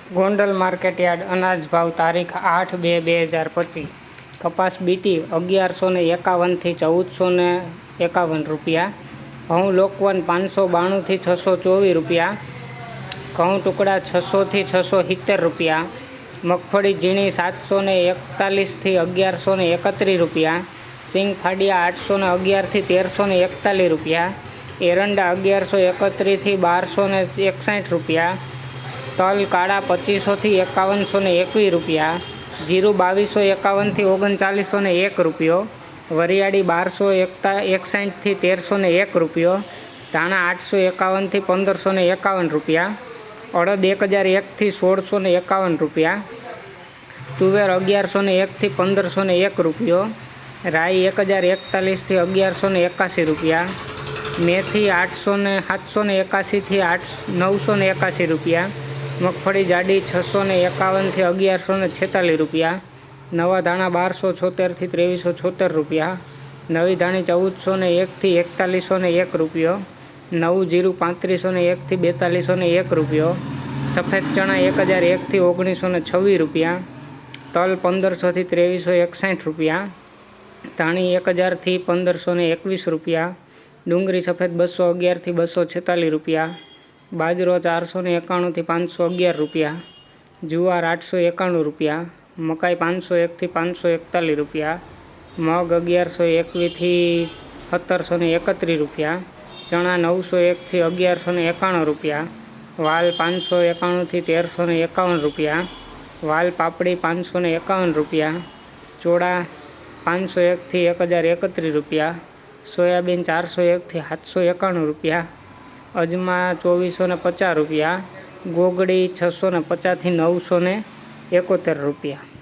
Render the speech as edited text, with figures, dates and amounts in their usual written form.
Gondal market yard અનાજ ભાવ તારીખ 8/2/2025। કપાસ બીટી 1151થી 1451 રૂપિયા। ઘઉં લોકવન 592થી 624 રૂપિયા। ઘઉં ટુકડા 600થી 670 રૂપિયા। મગફળી ઝીણી 741થી 1131 રૂપિયા। સિંગ ફાડિયા 811થી 1341 રૂપિયા। એરંડા 1131થી 1261 રૂપિયા। તલ કાળા 2500થી 5121 રૂપિયા। જીરું 2251થી 3901 રૂપિયો। વરિયાળી 1261થી 1301 રૂપિયો। ધાણા 851થી 1551 રૂપિયા। અડદ 1001થી 1651 રૂપિયા। તુવેર 1101થી 1501 રૂપિયો। રાઈ 1041થી 1181 રૂપિયા। મેથી 781થી 981 રૂપિયા। મગફળી જાડી 651થી 1146 રૂપિયા। નવા ધાણા 1276થી 2376 રૂપિયા। નવી ધાણી 1401થી 4101 રૂપિયો। નવું જીરું 3501થી 4201 રૂપિયો। સફેદ ચણા 1001થી 1926 રૂપિયા। તલ 1500થી 2361 રૂપિયા। ધાણી 1000થી 1521 રૂપિયા। ડુંગળી સફેદ 211થી 246 રૂપિયા। બાજરો 491થી 511 રૂપિયા। જુવાર 891 રૂપિયા। મકાઈ 501થી 541 રૂપિયા। મગ 1121થી 1731 રૂપિયા। ચણા 901થી 1191 રૂપિયા। વાલ 591થી 1351 રૂપિયા। વાલ પાપડી 551 રૂપિયા। ચોળા 501થી 1031 રૂપિયા। સોયાબીન 401થી 791 રૂપિયા। અજમા 2450 રૂપિયા। ગોગડી 650થી 971 રૂપિયા।